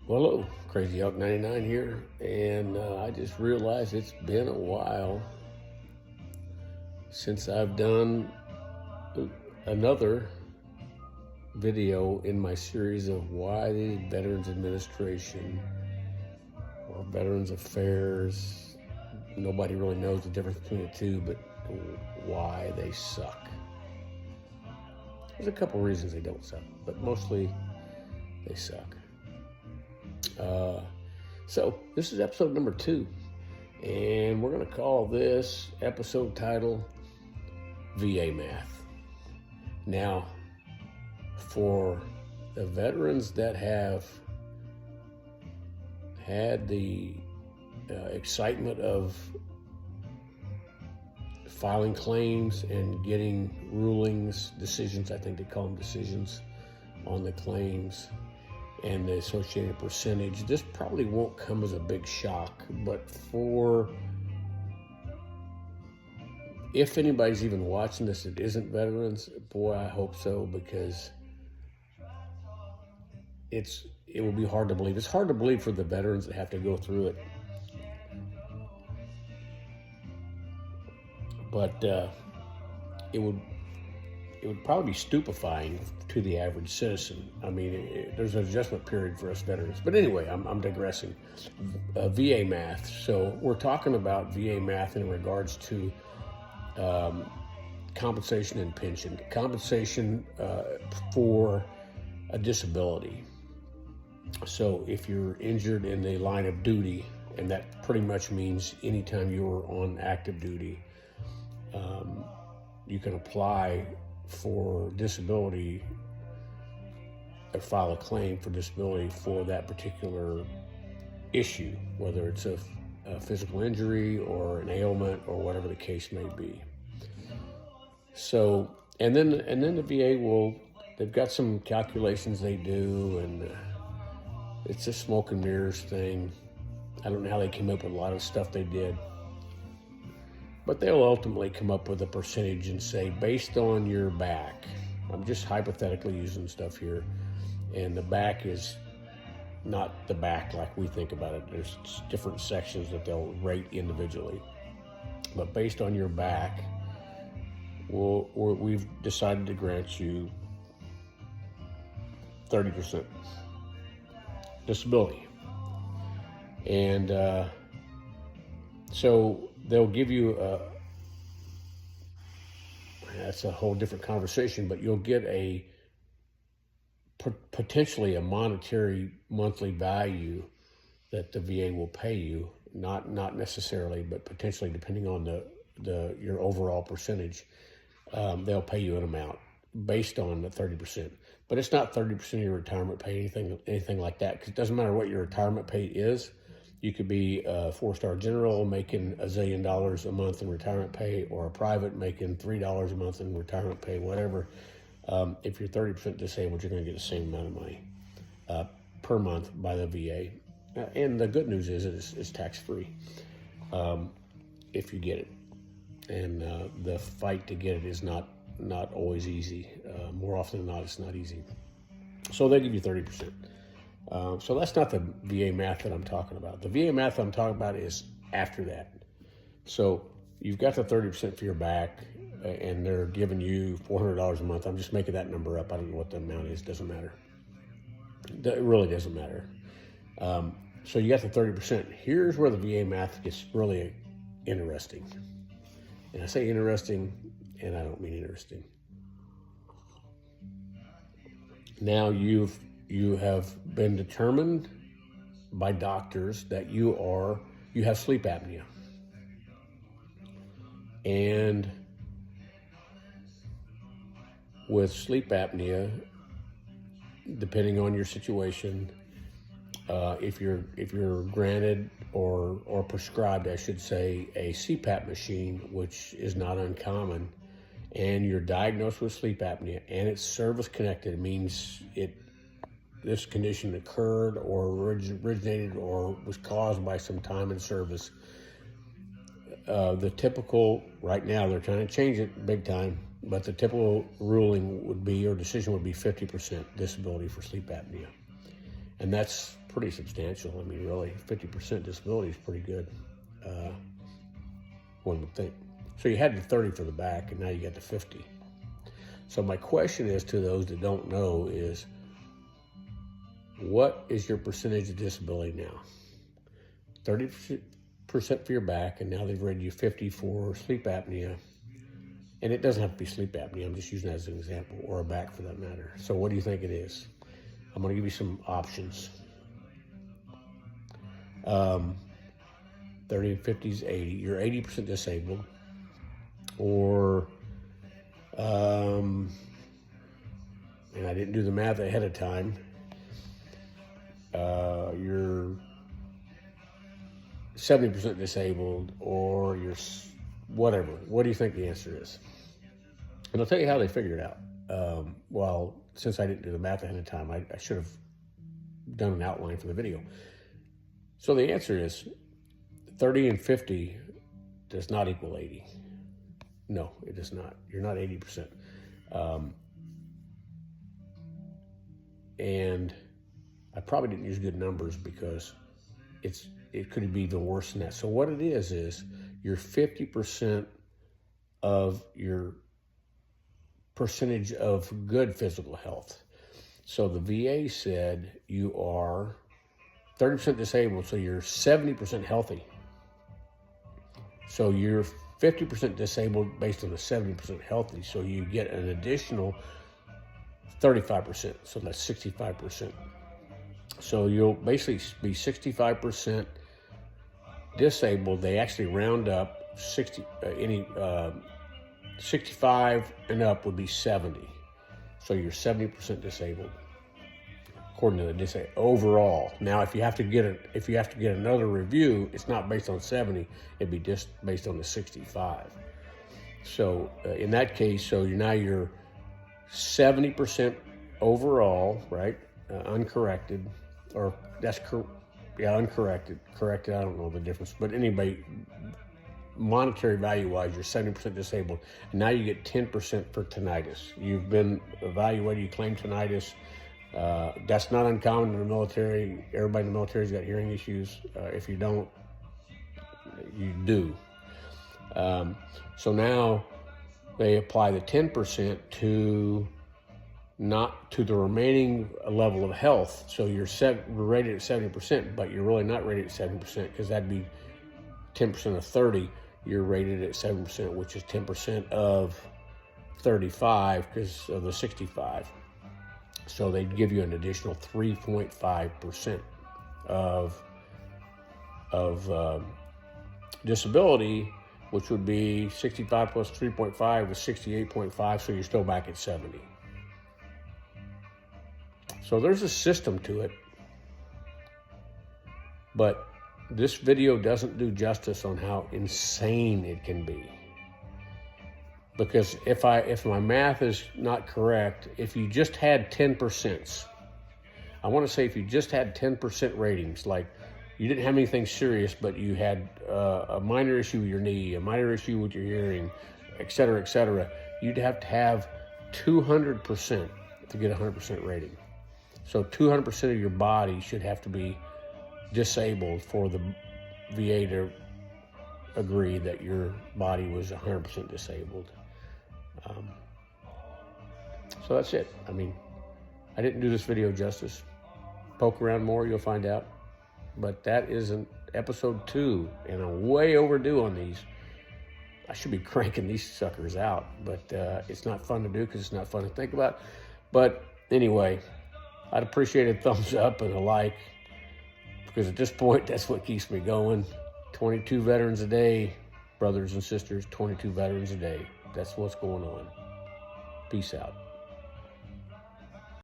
Well, hello, Crazy Elk 99 here, and I just realized it's been a while since I've done another video in my series of why the Veterans Administration or Veterans Affairs, nobody really knows the difference between the two, but why they suck. There's a couple reasons they don't suck, but mostly they suck. So this is episode number 2, and we're going to call this episode title VA Math. Now, for the veterans that have had the excitement of filing claims and getting rulings, decisions, I think they call them decisions, on the claims and the associated percentage, this probably won't come as a big shock, but if anybody's even watching this that isn't veterans, boy, I hope so, because it will be hard to believe. It's hard to believe for the veterans that have to go through it. But it would probably be stupefying to the average citizen. I mean, there's an adjustment period for us veterans. But anyway, I'm digressing. VA math. So we're talking about VA math in regards to compensation and pension. Compensation for a disability. So if you're injured in the line of duty, and that pretty much means anytime you're on active duty, you can apply for disability or file a claim for disability for that particular issue, whether it's a physical injury or an ailment or whatever the case may be. So, and then the VA they've got some calculations they do, and it's a smoke and mirrors thing. I don't know how they came up with a lot of stuff they did. But they'll ultimately come up with a percentage and say, based on your back, I'm just hypothetically using stuff here, and the back is not the back like we think about it. There's different sections that they'll rate individually. But based on your back, we've decided to grant you 30% disability. And so they'll give you that's a whole different conversation, but you'll get potentially a monetary monthly value that the VA will pay you, not necessarily, but potentially, depending on your overall percentage, they'll pay you an amount based on the 30%. But it's not 30% of your retirement pay, anything like that, because it doesn't matter what your retirement pay is. You could be a 4-star general making $1 zillion a month in retirement pay, or a private making $3 a month in retirement pay, whatever. If you're 30% disabled, you're going to get the same amount of money per month by the VA. And the good news is it's tax-free if you get it. And the fight to get it is not always easy. More often than not, it's not easy. So they give you 30%. So that's not the VA math that I'm talking about. The VA math I'm talking about is after that. So you've got the 30% for your back, and they're giving you $400 a month. I'm just making that number up. I don't know what the amount is. Doesn't matter. It really doesn't matter. So you got the 30%. Here's where the VA math gets really interesting. And I say interesting, and I don't mean interesting. Now you have been determined by doctors that you have sleep apnea. And with sleep apnea, depending on your situation, if you're granted or prescribed, I should say, a CPAP machine, which is not uncommon, and you're diagnosed with sleep apnea and it's service connected, means this condition occurred or originated or was caused by some time in service. The typical, right now they're trying to change it big time, but the typical ruling would be, or decision would be, 50% disability for sleep apnea. And that's pretty substantial. I mean, really, 50% disability is pretty good, one would think. So you had the 30 for the back, and now you got the 50. So my question is to those that don't know is, what is your percentage of disability now? 30% for your back, and now they've rated you 50 for sleep apnea. And it doesn't have to be sleep apnea. I'm just using that as an example, or a back for that matter. So what do you think it is? I'm going to give you some options. 30 and 50 is 80. You're 80% disabled. Or, and I didn't do the math ahead of time, you're 70% disabled, or you're whatever. What do you think the answer is? And I'll tell you how they figured it out. Well, since I didn't do the math ahead of time, I should have done an outline for the video. So the answer is 30 and 50 does not equal 80. No, it does not. You're not 80%. And I probably didn't use good numbers because it could be even worse than that. So what it is you're 50% of your percentage of good physical health. So the VA said you are 30% disabled, so you're 70% healthy. So you're 50% disabled based on the 70% healthy, so you get an additional 35%, so that's 65%. So you'll basically be 65% disabled. They actually round up 65 and up would be 70. So you're 70% disabled, according to the disabled overall. Now, if you have to get another review, it's not based on 70; it'd be just based on the 65. So in that case, you're 70% overall, right? Uncorrected, or uncorrected. Corrected, I don't know the difference, but anyway, monetary value-wise, you're 70% disabled, and now you get 10% for tinnitus. You've been evaluated, you claim tinnitus. That's not uncommon in the military. Everybody in the military's got hearing issues. If you don't, you do. So now they apply the 10% to the remaining level of health. So you're rated at 70%, but you're really not rated at 70% because that'd be 10% of 30. You're rated at 7%, which is 10% of 35 because of the 65. So they'd give you an additional 3.5% of disability, which would be 65 plus 3.5 is 68.5, so you're still back at 70. So there's a system to it, but this video doesn't do justice on how insane it can be. Because if my math is not correct, if you just had 10%, I want to say if you just had 10% ratings, like you didn't have anything serious, but you had a minor issue with your knee, a minor issue with your hearing, et cetera, you'd have to have 200% to get a 100% rating. So 200% of your body should have to be disabled for the VA to agree that your body was 100% disabled. So that's it. I mean, I didn't do this video justice. Poke around more, you'll find out. But that is an episode 2, and I'm way overdue on these. I should be cranking these suckers out, but it's not fun to do because it's not fun to think about. But anyway, I'd appreciate a thumbs up and a like, because at this point, that's what keeps me going. 22 veterans a day, brothers and sisters, 22 veterans a day. That's what's going on. Peace out.